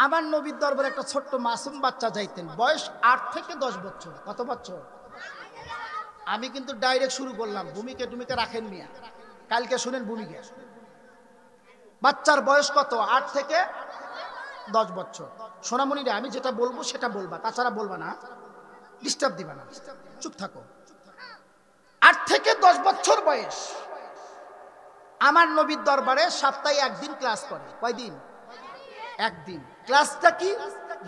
আমার নবীর দরবারে একটা ছোট্ট মাসুম বাচ্চা যাইতেন, বয়স 8 থেকে 10 বছর। কত বছর? আমি কিন্তু ডাইরেক্ট শুরু করলাম, ভূমিকা টুমিকা রাখেন মিয়া, কালকে শুনেন ভূমিকা। বাচ্চার বয়স কত? 8 থেকে 10 বছর। সোনামণিরে আমি যেটা বলবো সেটা বলবা, তাছাড়া বলবা না, ডিস্টার্ব দিবা না, চুপ থাকো। 8 থেকে 10 বছর বয়স। আমার নবীর দরবারে সপ্তাহে একদিন ক্লাস করে। কয়দিন? একদিন। ক্লাসটা কি?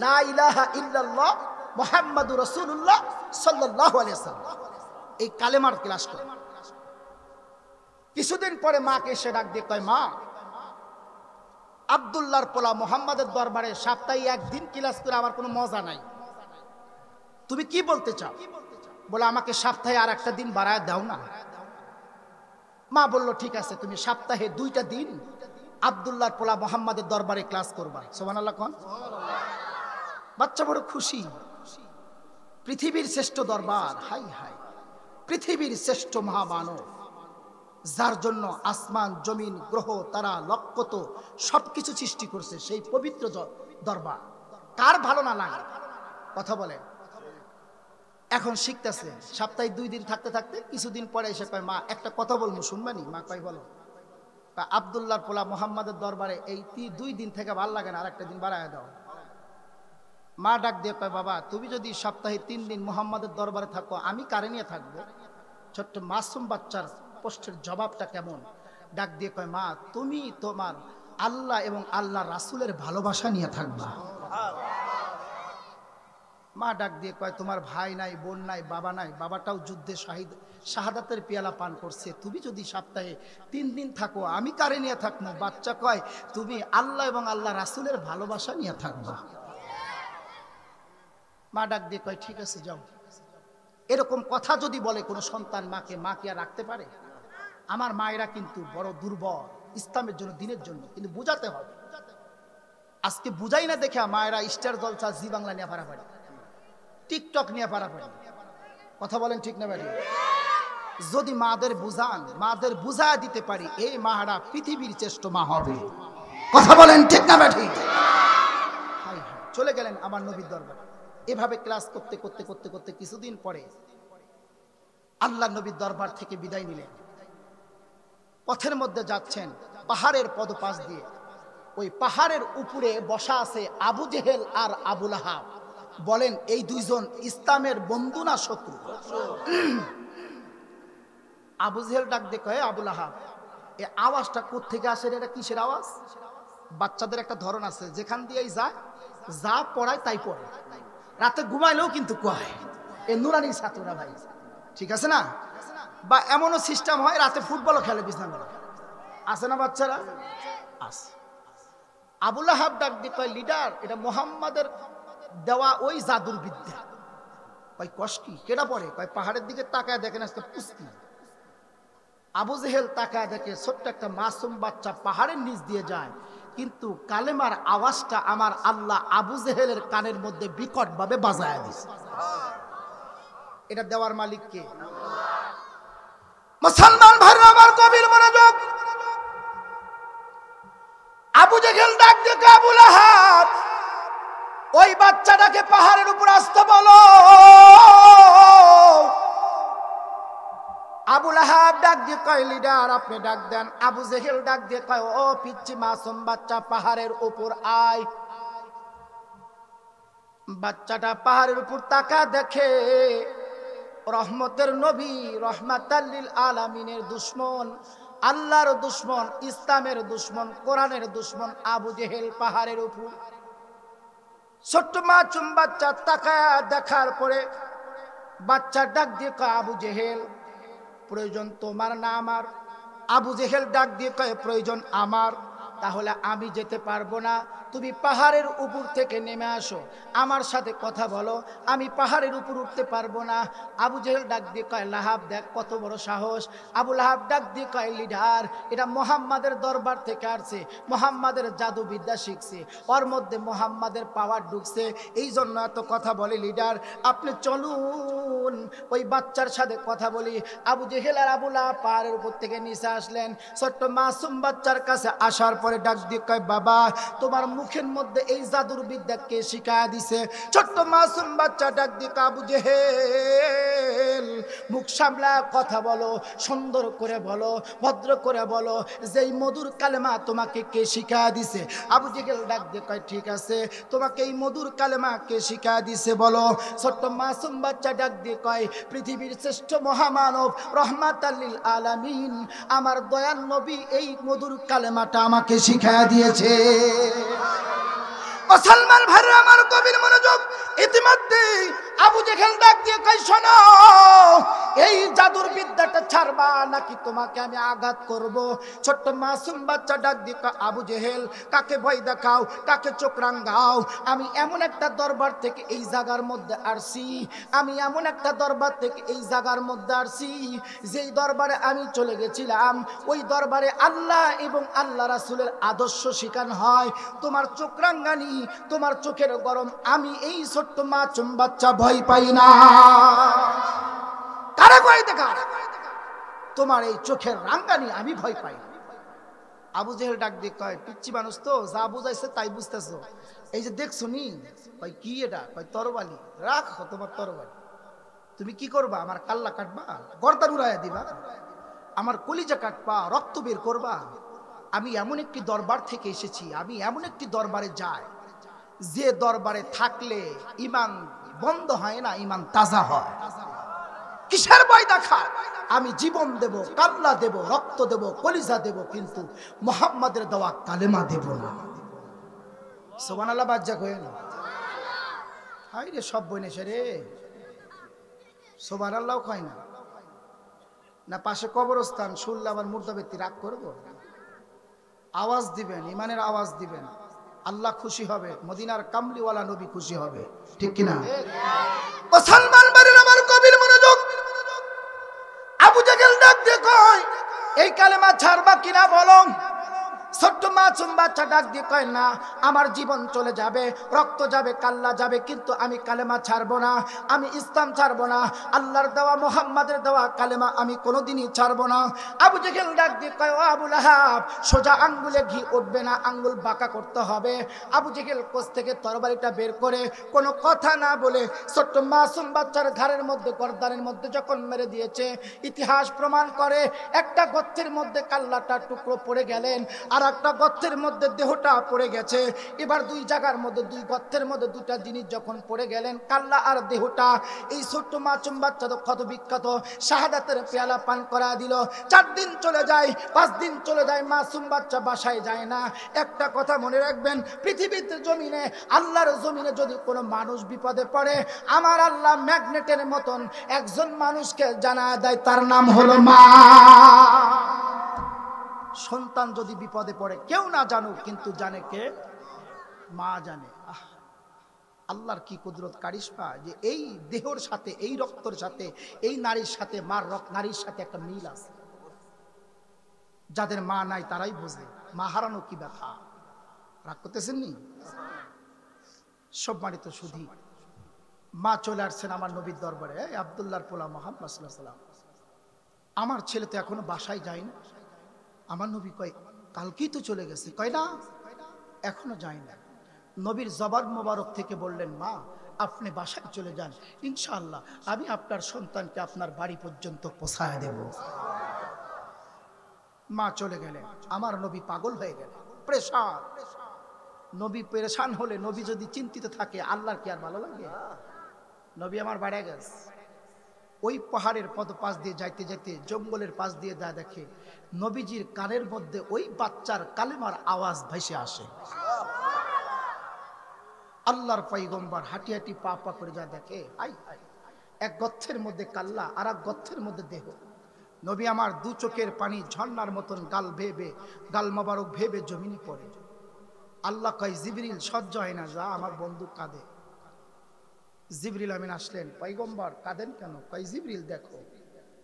লা ইলাহা ইল্লাল্লাহ মুহাম্মাদুর রাসূলুল্লাহ সাল্লাল্লাহু আলাইহি ওয়াসাল্লাম, এই কালেমার ক্লাস করে। কিছুদিন পরে মাকে এসে ডাক দিয়ে কয়, মা, আব্দুল্লাহর পোলা মুহাম্মাদের দরবারে সপ্তাহে একদিন ক্লাস করে আমার কোনো মজা নাই, তুমি কি বলতে চাও? বলে আমাকে সপ্তাহে আর একটা দিন বাড়ায় দাও না। মা বলল, ঠিক আছে, তুমি সপ্তাহে 2টা দিন আব্দুল্লাহর পোলা মুহাম্মাদের দরবারে ক্লাস করবা। সুবহানাল্লাহ কোন? বাচ্চা বড় খুশি। পৃথিবীর শ্রেষ্ঠ দরবার, হাই হাই, পৃথিবীর শ্রেষ্ঠ মহামানব, যার জন্য আসমান জমিন গ্রহ তারা লক্ষত সবকিছু সৃষ্টি করছে, সেই পবিত্র দরবার কার ভালো না লাগে? কথা বলে। এখন শিখতেছে। সপ্তাহে 2 দিন থাকতে থাকতে কিছুদিন পরে এসে কয়, মা একটা কথা বলবো, শুনবানি? মা কয়, বলো। আব্দুল্লাহর পোলা মুহাম্মাদের দরবারে এই 2 দিন থেকে ভাল লাগে না, আর একটা দিন বাড়ায় দাও। মা ডাক দিয়ে কয়, বাবা, তুমি যদি সপ্তাহে 3 দিন মুহাম্মাদের দরবারে থাকো, আমি কারে নিয়ে থাকবো? ছোট্ট মাসুম বাচ্চার প্রশ্নের জবাবটা কেমন! ডাক দিয়ে কয়, মা, তুমি তোমার আল্লাহ এবং আল্লাহ রাসূলের ভালোবাসা নিয়ে থাকবা। মা ডাক দিয়ে কয়, তোমার ভাই নাই, বোন নাই, বাবা নাই, বাবাটাও যুদ্ধে শাহাদাতের পেয়ালা পান করছে, তুমি যদি সপ্তাহে 3 দিন থাকো, আমি কারে নিয়ে থাকবো? বাচ্চা কয়, তুমি আল্লাহ এবং আল্লাহ রাসূলের ভালোবাসা নিয়ে থাকবা। মা ডাক দিয়ে কয়, ঠিক আছে, যাও। এরকম কথা যদি বলে কোনো সন্তান মাকে, মা কি আর রাখতে পারে? আমার মায়েরা কিন্তু বড় দুর্বল ইসলামের জন্য, দিনের জন্য, কিন্তু বুঝাতে হবে। আজকে বুঝাই না দেখে মায়েরা স্টার জলসা, জি বাংলা নিয়ে পারাপারি, টিকটক নিয়ে পারাপারি। কথা বলেন ঠিক না ভাই? যদি মাদের বুঝান, মাদের বুঝা দিতে পারি, এই মাহারা পৃথিবীর শ্রেষ্ঠ মা হবে। কথা বলেন ঠিক না ভাই? চলে গেলেন আমার নবীর দরবারে। এভাবে ক্লাস করতে করতে করতে করতে কিছুদিন পরে আল্লাহ নবীর দরবার থেকে বিদায় নিলেন। পথের মধ্যে যাচ্ছেন, পাহাড়ের পদপাশ দিয়ে। ওই পাহাড়ের উপরে বসা আছে আবু জেহেল আর আবু লাহাব। বলেন, এই 2 জন ইসলামের বন্ধু না শত্রু? আবু জেহেল ডাক দিয়ে কয়, আবু লাহাব, এই আওয়াজটা কোত্থেকে আসে? এটা কিসের আওয়াজ? বাচ্চাদের একটা ধরন আছে, যেখান দিয়েই যায়, যা পড়ায় তাই পড়ে, রাতে ঘুমাইলেও কিন্তু কয়। এ নুরানি ছাত্ররা ভাই, ঠিক আছে না? বা এমনও সিস্টেম হয়, রাতে ফুটবলও খেলে বিছানা, আছে না বাচ্চারা? আছে। আবু লাহাব ডাক দিয়ে কয়, লিডার, এটা মুহাম্মাদের দেওয়া ওই জাদুর বিদ্যা। কয়, কষ্টি কেডা পড়ে? কয়, পাহাড়ের দিকে তাকায় দেখেন আজকে পুষ্টি। আবু জেহেল তাকায় দেখে ছোট্ট একটা মাসুম বাচ্চা পাহাড়ের নিচ দিয়ে যায়, কিন্তু কালেমার আওয়াজটা আমার আল্লাহ আবু জেহেলের কানের মধ্যে বিকট ভাবে বাজায় দিছে। এটা দেওয়ার মালিক কে? মুসলমান ভাইরা আমার, গভীর মনোযোগ। আবু জেহেল ডাক দিয়ে, আবু লাহাব, ওই বাচ্চাটাকে পাহাড়ের উপর আসতে বলো। আবু লাহাব ডাক দিয়ে কয়, লিডার, আপনি ডাক দেন। আবু জেহেল ডাক দিয়ে কয়, ও পিচ্চি মাসুম বাচ্চা, পাহাড়ের উপর আয়। বাচ্চাটা পাহাড়ের উপর তাকা দেখে রহমতের নবী, রহমাতাল লিল আলামিনের দুশমন, আল্লাহর দুশমন, ইসলামের দুশমন, কোরআনের দুশমন আবু জেহেল পাহাড়ের উপর। ছোট্ট মাসুম বাচ্চা তাকায়া দেখার পরে বাচ্চা ডাক দিয়ে কয়, আবু জেহেল, প্রয়োজন তোমার না আমার? আবু জেহেল ডাক দিয়ে কয়, প্রয়োজন আমার। তাহলে আমি যেতে পারবো না, তুমি পাহাড়ের উপর থেকে নেমে আসো, আমার সাথে কথা বলো, আমি পাহাড়ের উপর উঠতে পারবো না। আবু জেহেল ডাক দিয়ে কয়, লাহাব, দেখ কত বড় সাহস। আবু লাহাব ডাক দিয়ে কয়, লিডার, এটা মুহাম্মাদের দরবার থেকে আসছে, মুহাম্মাদের জাদু বিদ্যা শিখছে, ওর মধ্যে মুহাম্মাদের পাওয়ার ঢুকছে, এই জন্য এত কথা বলে। লিডার, আপনি চলুন ওই বাচ্চার সাথে কথা বলি। আবু জেহেল আর আবু লাহাব পাহাড়ের উপর থেকে নিচে আসলেন। ছোট্ট মাসুম বাচ্চার কাছে আসার পরে পরে ডাক দিয়ে কয় বাবা তোমার মুখের মধ্যে এই জাদুর বিদ্যা কে শিখায়া দিছে ছোট্ট মাসুম বাচ্চা ডাক দিয়ে আবু জেহেল মুখ সামলা কথা বলো সুন্দর করে বলো ভদ্র করে বলো যেই মধুর কালেমা তোমাকে কে শিখায়া দিছে আবু জেহেল ডাক দিয়ে কয় ঠিক আছে তোমাকে এই মধুর কালেমা কে শিখায়া দিছে বলো ছোট্ট মাসুম বাচ্চা ডাক দিয়ে কয় পৃথিবীর শ্রেষ্ঠ মহামানব রহমাতাল লিল আলামিন আমার দয়াল নবী এই মধুর কালেমাটা আমাকে শিখায়া দিয়েছে মুসলমান ভাইরা আমার গভীর মনোযোগ ইতিমধ্যে আবু জেহেল ডাক দিয়ে কই শোনো এই জাদুর বিদ্যাটা ছাড়বা নাকি তোমাকে আমি আঘাত করব ছোট্ট মাসুম বাচ্চা ডাক দিয়ে আবু জেহেল কাকে ভয় দেখাও কাকে চোখ রাঙাও আমি এমন একটা দরবার থেকে এই জায়গার মধ্যে আসছি আমি এমন একটা দরবার থেকে এই জায়গার মধ্যে আসছি যেই দরবারে আমি চলে গেছিলাম ওই দরবারে আল্লাহ এবং আল্লাহ রাসূলের আদর্শ শিখানো হয় তোমার চোখ রাঙানি তোমার চোখের গরম আমি এই ছোট্ট মাসুম বাচ্চা ভয় পাই না কারা ভয় দেখা তোমার এই চোখের রাঙানি আমি ভয় পাই না আবু জেহেল ডাক দিয়ে কয় পিচ্চি মানুষ তো যা বুঝাইছে তাই বুঝতেছো এই যে দেখছো নি কয় কি এটা কয় তরবারি রাখো তোমার তরবারি তুমি কি করবা আমার কাল্লা কাটবা গর্দান উড়াইয়া দিবা আমার কলিজা কাটবা রক্ত বের করবা আমি এমন একটি দরবার থেকে এসেছি আমি এমন একটি দরবারে যাই যে দরবারে থাকলে ঈমান বন্ধ হয় না ঈমান তাজা হয় কিসের ভয় দেখা আমি জীবন দেব কাল্লা দেব রক্ত দেব কলিজা দেব কিন্তু মুহাম্মাদের দেওয়া কালেমা দেব না সুবহানাল্লাহ বাজ্জা কইেন হাই রে সব বইনেছে রে সুবহানাল্লাহ কয় না না পাশে কবরস্থান শুনলে আবার মুর্দা ব্যক্তি রাগ করব আওয়াজ দিবেন ইমানের আওয়াজ দিবেন আল্লাহ খুশি হবে মদিনার কামলিওয়ালা নবী খুশি হবে ঠিক কি না মুসলমান বাড়ির আমার গভীর মনোযোগ আবু জেহেল ডাক দিয়ে কয় এই কালেমা ছাড়বা কিনা বলো ছোট্ট মাসুম বাচ্চা ডাক দিয়ে কয় না আমার জীবন চলে যাবে রক্ত যাবে কাল্লা যাবে কিন্তু আমি কালেমা ছাড়বো না আমি ইসলাম ছাড়বো না আল্লাহর দেওয়া মুহাম্মাদের দেওয়া কালেমা আমি কোনোদিনই ছাড়বো না আবু জেহেল ডাক দিয়ে কয় ও আবু লাহাব সোজা আঙ্গুলে ঘি উঠবে না আঙ্গুল বাঁকা করতে হবে আবু জেহেল কোষ থেকে তরবারিটা বের করে কোনো কথা না বলে ছোট্ট মাসুম বাচ্চার ঘাড়ের মধ্যে গর্দানের মধ্যে যখন মেরে দিয়েছে ইতিহাস প্রমাণ করে একটা গর্তের মধ্যে কাল্লাটা টুকরো পড়ে গেলেন আর একটা গর্তের মধ্যে দেহটা পড়ে গেছে এবার দুই জায়গার মধ্যে দুই গর্তের মধ্যে দুটা জিনিস যখন পড়ে গেলেন কাল্লা আর দেহটা এই ছোট্ট মাসুম বাচ্চা তো কত বিখ্যাত শাহাদাতের পেয়ালা পান করা দিল 4 দিন চলে যায় 5 দিন চলে যায় মাসুম বাচ্চা বাসায় যায় না একটা কথা মনে রাখবেন পৃথিবীতে জমিনে আল্লাহর জমিনে যদি কোনো মানুষ বিপদে পড়ে আমার আল্লাহ ম্যাগনেটের মতন একজন মানুষকে জানা দেয় তার নাম হলো মা সন্তান যদি বিপদে পড়ে কেউ না জানুক কিন্তু জানে কে মা জানে আল্লাহর কি কুদরত কারিশমা যে এই দেহর সাথে এই রক্তের সাথে এই নারীর সাথে মার নারীর সাথে একটা মিল আছে যাদের মা নাই তারাই বোঝে মা হারানো কি ব্যথা রাগ করতেছেন নি সম্মানিত সুধী মা চলে আসছেন আমার নবীর দরবারে আব্দুল্লাহর পোলা মুহাম্মদ সাল্লাল্লাহু আলাইহি ওয়াসাল্লাম আমার ছেলে তো এখনো বাসায় যায় না আমার নবী কয় কালকেই তো চলে গেছে কয় না এখনো যায় না নবীর জবান মোবারক থেকে বললেন মা আপনি বাসায় চলে যান ইনশাআল্লাহ আমি আপনার সন্তানকে আপনার বাড়ি পর্যন্ত পৌঁছায় দেব মা চলে গেলেন আমার নবী পাগল হয়ে গেলেন পেরেশান নবী পেরেশান হলে নবী যদি চিন্তিত থাকে আল্লাহর কি আর ভালো লাগে নবী আমার বাড়ি গেছে ওই পাহাড়ের পদপাশ দিয়ে যাইতে যাইতে জঙ্গলের পাশ দিয়ে যা দেখে নবীজির কানের মধ্যে ওই বাচ্চার কালেমার আওয়াজ ভেসে আসে আল্লাহর পয়গম্বর হাঁটি হাঁটি পা পা করে যা দেখে আই এক গর্তের মধ্যে কাল্লা আর এক গর্তের মধ্যে দেহ নবী আমার দু চোখের পানি ঝর্ণার মতন গাল মোবারক ভেবে জমিনে পড়ে আল্লাহ কয় জিবরিল সহ্য হয় না যা আমার বন্ধু কাঁদে জিবরিল আমিন আসলেন পয়গম্বর কাঁদেন কেন কয় জিবরিল দেখো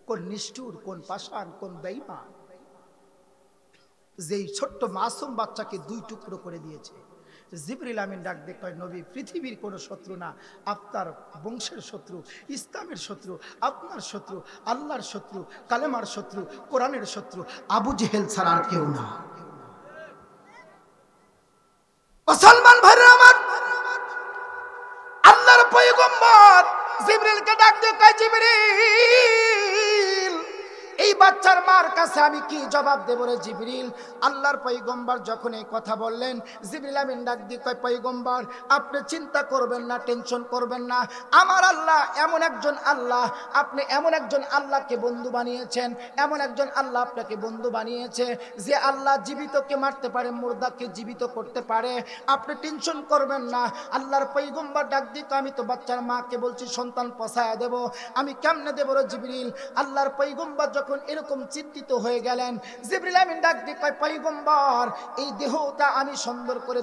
কোন নিষ্ঠুর কোন পাষাণ কোন বেঈমান যেই ছোট্ট মাসুম বাচ্চাকে 2 টুকরো করে দিয়েছে জিবরিল আমিন ডাক দিয়ে কয় নবী পৃথিবীর কোনো শত্রু না আপনার বংশের শত্রু ইসলামের শত্রু আপনার শত্রু আল্লাহর শত্রু কালেমার শত্রু কোরআনের শত্রু আবু জেহেল ছাড়া আর কেউ না মুসলমান ভাইরা আমার, আল্লাহর পয়গম্বর জিবরিলকে ডাক দিয়ে কয়, জিবরিল এই বাচ্চার মার কাছে আমি কি জবাব দেব রে জিবরিল? আল্লাহর পয়গম্বর যখন এই কথা বললেন, জিবরিল আমিন ডাক দিয়ে কয়, পয়গম্বর আপনি চিন্তা করবেন না, টেনশন করবেন না। আমার আল্লাহ এমন একজন আল্লাহ, আপনি এমন একজন আল্লাহকে বন্ধু বানিয়েছেন, এমন একজন আল্লাহ আপনাকে বন্ধু বানিয়েছে যে আল্লাহ জীবিতকে মারতে পারে, মুর্দাকে জীবিত করতে পারে। আপনি টেনশন করবেন না। আল্লাহর পয়গম্বর ডাক দিয়ে কয়, আমি তো বাচ্চার মাকে বলছি সন্তান পছায়া দেব, আমি কেমনে দেব রে জিবরিল? আল্লাহর পয়গম্বর যখন এরকম চিন্তিত হয়ে গেলেন, জিবরিল আমিন ডাক দিয়ে কয়, পয়গম্বর এই দেহটা আমি সুন্দর করে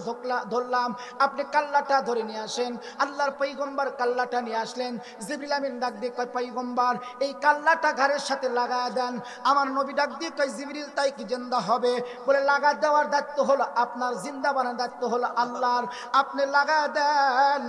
ধরলাম, আপনি কাল্লাটা ধরে নিয়ে আসেন। আল্লাহর পয়গম্বর কাল্লাটা নিয়ে আসলেন। জিবরিল আমিন ডাক দিয়ে কয়, পয়গম্বর এই কাল্লাটা ঘাড়ের সাথে লাগায় দেন। আমার নবী ডাক দিয়ে কয়, জিবরিল তাই কি জিন্দা হবে? বলে লাগা দেওয়ার দায়িত্ব হলো আপনার, জিন্দা বানানোর দায়িত্ব হলো আল্লাহর, আপনি লাগায় দেন।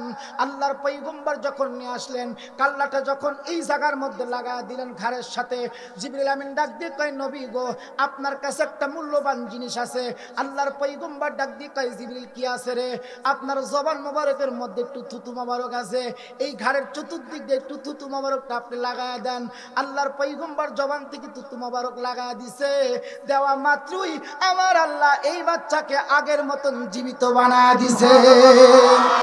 আল্লাহর পয়গম্বর যখন নিয়ে আসলেন, কাল্লাটা যখন এই জায়গার মধ্যে লাগায় দিলেন ঘাড়ের সাথে, জিবরিল আমিন ডাক দিয়ে কয়, নবী গো আপনার কাছে একটা মূল্যবান জিনিস আছে। আল্লাহর পয়গম্বর ডাক দিয়ে কয়, জিবরিল কি আছে রে? আপনার জবান মোবারকের মধ্যে একটু থুতু মোবারক আছে, এই ঘাড়ের চতুর্দিক দিয়ে একটু থুতু মোবারকটা আপনি লাগায় দেন। আল্লাহর পয়গম্বর জবান থেকে থুতু মোবারক লাগায় দিছে, দেওয়া মাত্রই আমার আল্লাহ এই বাচ্চাকে আগের মতন জীবিত বানায় দিছে।